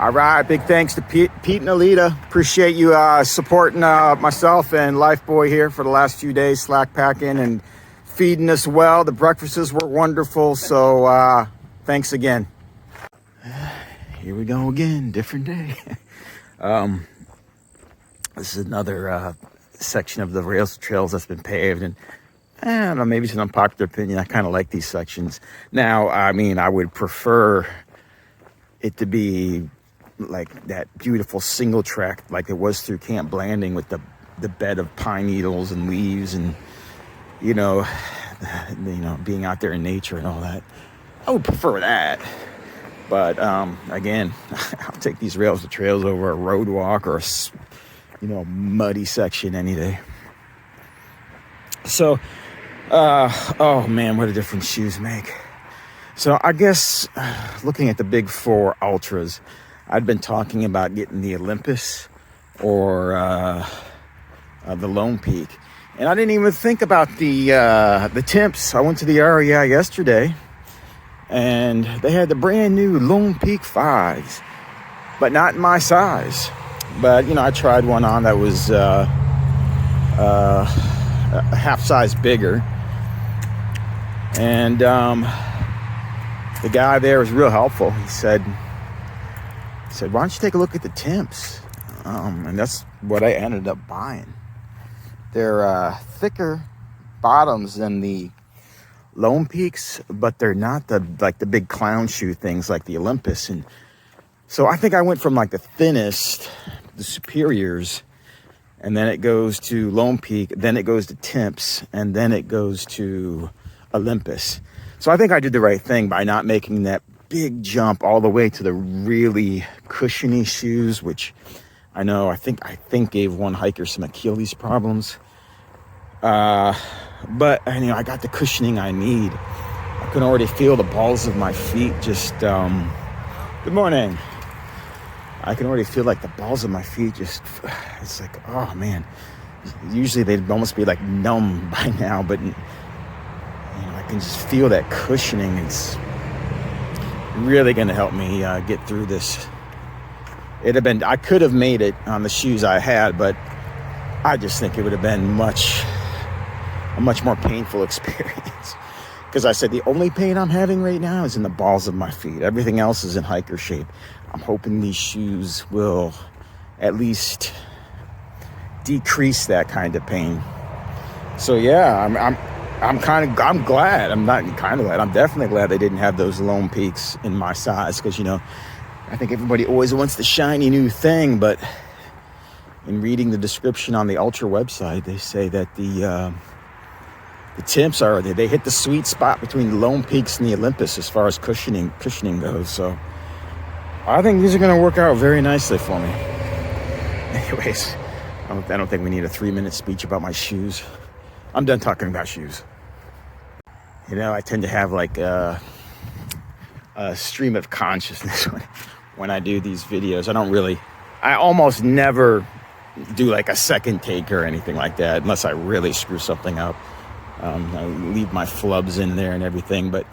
All right, big thanks to Pete and Alita. Appreciate you supporting myself and Lifeboy here for the last few days, slack packing and feeding us well. The breakfasts were wonderful, so thanks again. Here we go again, different day. This is another section of the rails trails that's been paved, and I don't know, maybe it's an unpopular opinion. I kind of like these sections. Now, I mean, I would prefer it to be like that beautiful single track like it was through Camp Blanding with the bed of pine needles and leaves and, you know, being out there in nature and all that. I would prefer that. But, again, I'll take these rails to trails over a road walk or a muddy section any day. So, oh man, what a difference shoes make. So I guess looking at the big four ultras, I'd been talking about getting the Olympus or the Lone Peak. And I didn't even think about the Temps. I went to the REI yesterday, and they had the brand new Lone Peak 5s, but not in my size. But, I tried one on that was a half size bigger. And the guy there was real helpful. He said, why don't you take a look at the Temps? And that's what I ended up buying. They're thicker bottoms than the Lone Peaks, but they're not the big clown shoe things like the Olympus. And so I think I went from like the thinnest, the superiors, and then it goes to Lone Peak, then it goes to Temps, and then it goes to Olympus. So I think I did the right thing by not making that big jump all the way to the really cushiony shoes, which I think gave one hiker some Achilles problems. But I got the cushioning I need. I can already feel the balls of my feet just, good morning. I can already feel like the balls of my feet just, it's like, oh man. Usually they'd almost be like numb by now, but I can just feel that cushioning. It's really going to help me get through this. I could have made it on the shoes I had, but I just think it would have been a much more painful experience. Because I said the only pain I'm having right now is in the balls of my feet. Everything else is in hiker shape. I'm hoping these shoes will at least decrease that kind of pain. So yeah, I'm glad. I'm not kind of glad. I'm definitely glad they didn't have those Lone Peaks in my size, because I think everybody always wants the shiny new thing, but in reading the description on the Ultra website, they say that the Temps they hit the sweet spot between the Lone Peaks and the Olympus as far as cushioning goes. So I think these are going to work out very nicely for me. Anyways, I don't think we need a 3-minute speech about my shoes. I'm done talking about shoes. I tend to have like a stream of consciousness when I do these videos. I almost never do like a second take or anything like that, unless I really screw something up. I leave my flubs in there and everything, but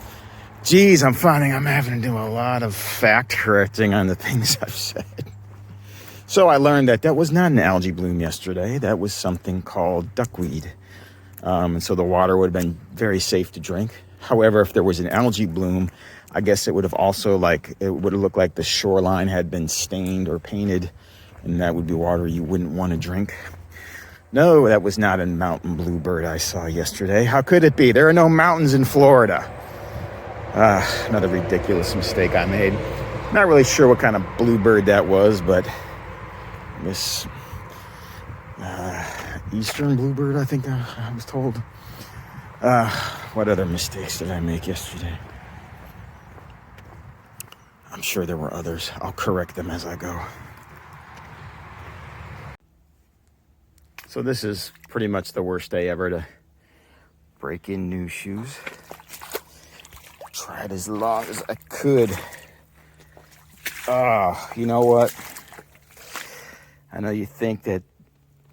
geez, I'm finding I'm having to do a lot of fact correcting on the things I've said. So I learned that was not an algae bloom yesterday. That was something called duckweed. And so the water would have been very safe to drink. However, if there was an algae bloom, I guess it would have looked like the shoreline had been stained or painted, and that would be water you wouldn't want to drink. No, that was not a mountain bluebird I saw yesterday. How could it be? There are no mountains in Florida. Another ridiculous mistake I made. Not really sure what kind of bluebird that was, but this eastern bluebird, I think I was told. What other mistakes did I make yesterday? I'm sure there were others. I'll correct them as I go. So this is pretty much the worst day ever to break in new shoes. Tried as long as I could. You know what? I know you think that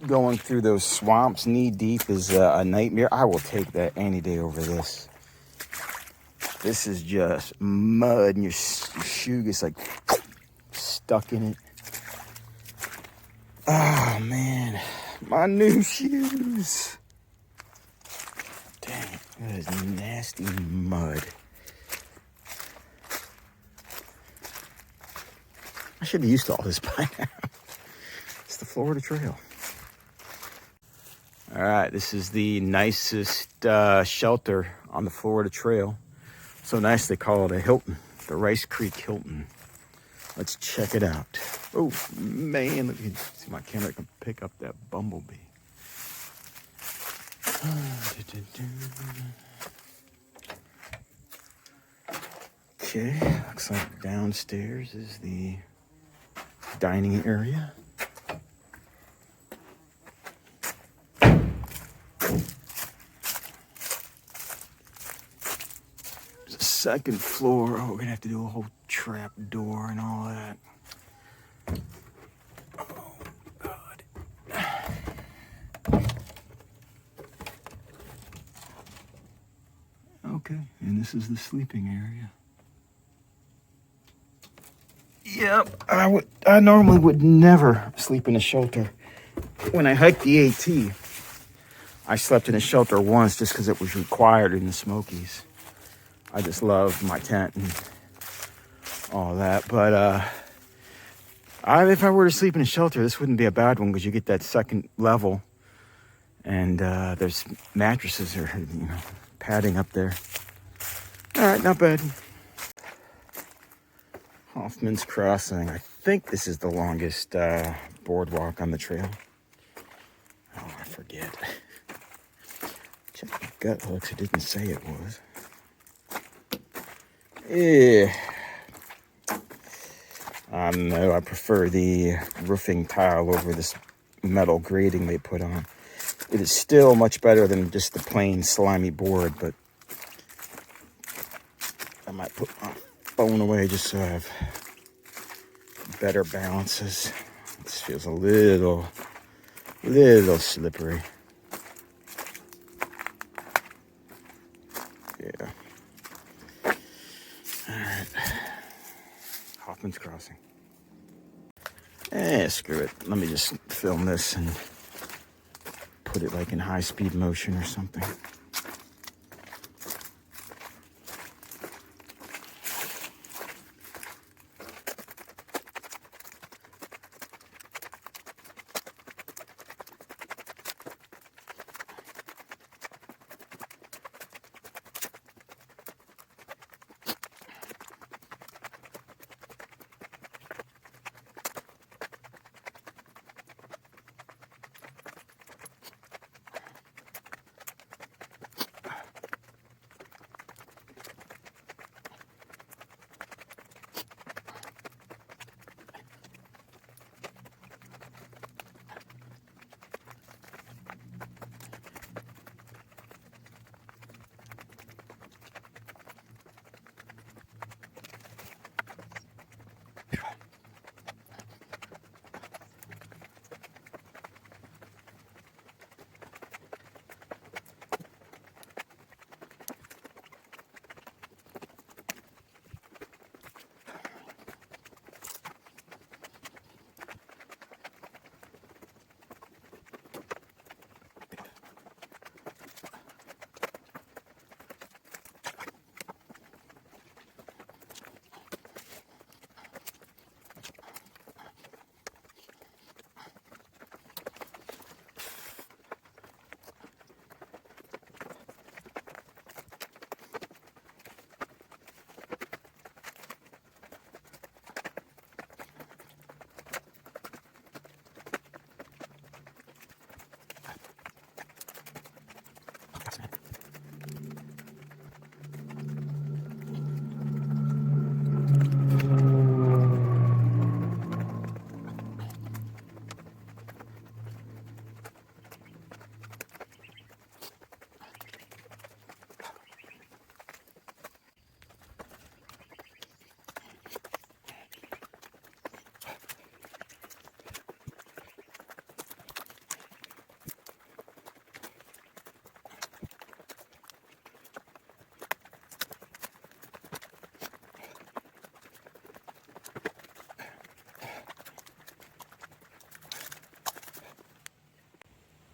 going through those swamps knee deep is a nightmare. I will take that any day over this. This is just mud, and your shoe gets like stuck in it. Oh man, my new shoes. Dang it, that is nasty mud. I should be used to all this by now. It's the Florida Trail. All right, this is the nicest shelter on the Florida Trail. So nice they call it a Hilton, the Rice Creek Hilton. Let's check it out. Oh man, let me see my camera can pick up that bumblebee. Okay, looks like downstairs is the dining area. There's a second floor. Oh, we're gonna have to do a whole trap door and all that. Oh God. Okay, and this is the sleeping area. Yep, I normally would never sleep in a shelter. When I hiked the AT, I slept in a shelter once just because it was required in the Smokies. I just love my tent and all that. But if I were to sleep in a shelter, this wouldn't be a bad one because you get that second level, and there's mattresses or padding up there. All right, not bad. Hoffman's Crossing. I think this is the longest boardwalk on the trail. Oh, I forget. Check my gut hooks. It didn't say it was. Yeah. No, I prefer the roofing tile over this metal grating they put on. It is still much better than just the plain slimy board, but I might put my phone away just so I have better balances. This feels a little slippery. Yeah. All right. Hoffman's Crossing. Screw it. Let me just film this and put it like in high-speed motion or something.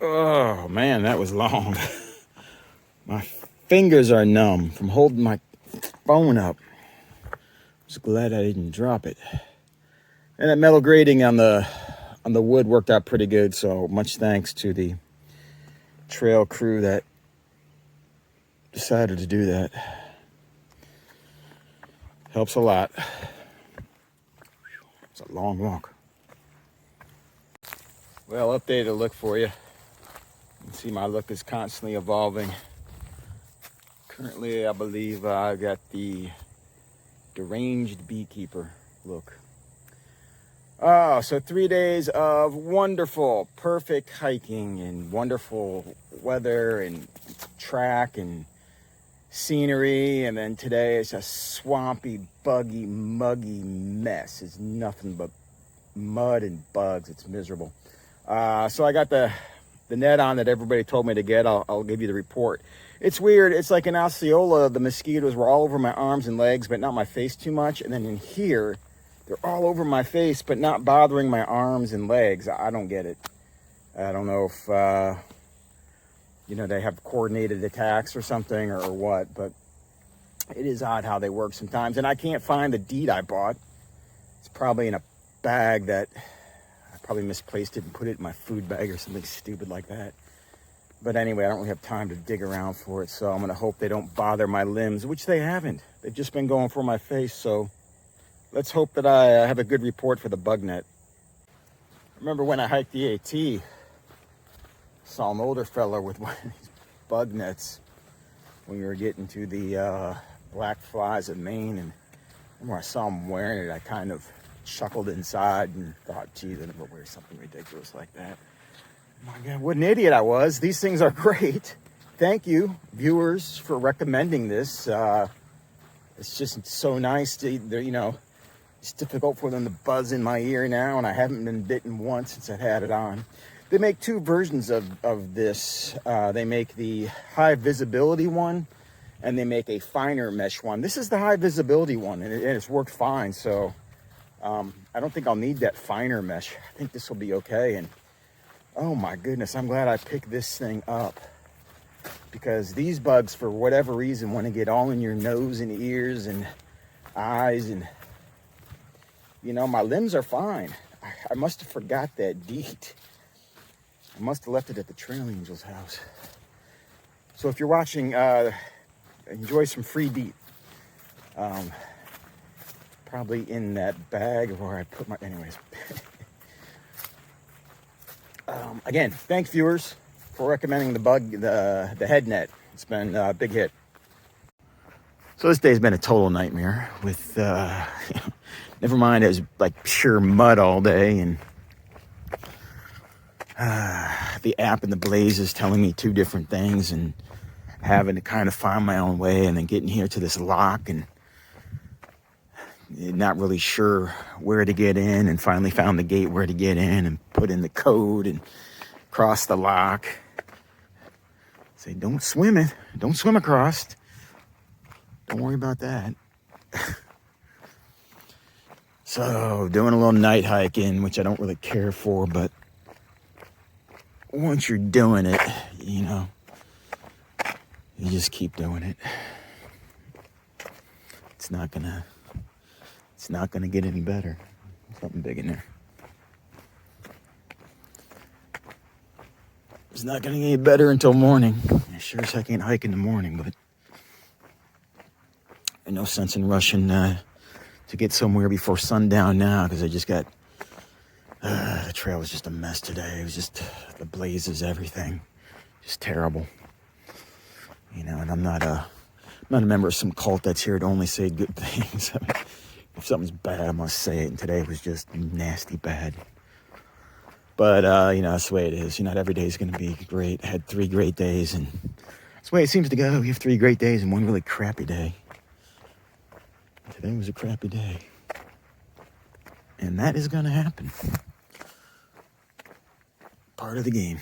Oh man, that was long. My fingers are numb from holding my phone up. Just glad I didn't drop it. And that metal grating on the wood worked out pretty good. So much thanks to the trail crew that decided to do that. Helps a lot. It's a long walk. Well, updated look for you. You can see my look is constantly evolving. Currently, I believe I got the Deranged Beekeeper look. Oh, so 3 days of wonderful, perfect hiking and wonderful weather and track and scenery. And then today it's a swampy, buggy, muggy mess. It's nothing but mud and bugs. It's miserable. So I got the net on that everybody told me to get. I'll give you the report. It's weird. It's like in Osceola, the mosquitoes were all over my arms and legs, but not my face too much. And then in here, they're all over my face, but not bothering my arms and legs. I don't get it. I don't know if, they have coordinated attacks or something or what, but it is odd how they work sometimes. And I can't find the deed I bought. It's probably in a bag that I probably misplaced it and put it in my food bag or something stupid like that. But anyway, I don't really have time to dig around for it, so I'm going to hope they don't bother my limbs, which they haven't. They've just been going for my face, so let's hope that I have a good report for the bug net. I remember when I hiked the AT, saw an older fella with one of these bug nets when we were getting to the black flies of Maine, and when I saw him wearing it, I kind of chuckled inside and thought, geez, I never wear something ridiculous like that. My God, what an idiot I was. These things are great. Thank you, viewers, for recommending this. It's just so nice to, it's difficult for them to buzz in my ear now, and I haven't been bitten once since I've had it on. They make two versions of this. They make the high visibility one, and they make a finer mesh one. This is the high visibility one, and it's worked fine. So I don't think I'll need that finer mesh. I think this will be okay. And oh my goodness, I'm glad I picked this thing up, because these bugs, for whatever reason, want to get all in your nose and ears and eyes, and my limbs are fine. I must have forgot that DEET. I must have left it at the Trail Angel's house. So if you're watching, enjoy some free DEET. Probably in that bag where I put my, anyways. Again, thanks viewers for recommending the head net. It's been a big hit. So this day's been a total nightmare with, never mind, it was like pure mud all day, and the app and the Blaze is telling me two different things, and having to kind of find my own way, and then getting here to this lock and not really sure where to get in, and finally found the gate where to get in and put in the code and cross the lock. Say, don't swim it. Don't swim across. Don't worry about that. So doing a little night hiking, which I don't really care for, but once you're doing it, you just keep doing it. It's not gonna get any better. Something big in there. It's not gonna get any better until morning. I sure as heck ain't hike in the morning, but there's no sense in rushing to get somewhere before sundown now, because I just got the trail was just a mess today. It was just the blazes, everything, just terrible. And I'm not a member of some cult that's here to only say good things. I mean, if something's bad, I must say it. And today was just nasty bad. But that's the way it is. Not every day is going to be great. I had 3 great days, and that's the way it seems to go. You have 3 great days and 1 really crappy day. Today was a crappy day. And that is going to happen. Part of the game.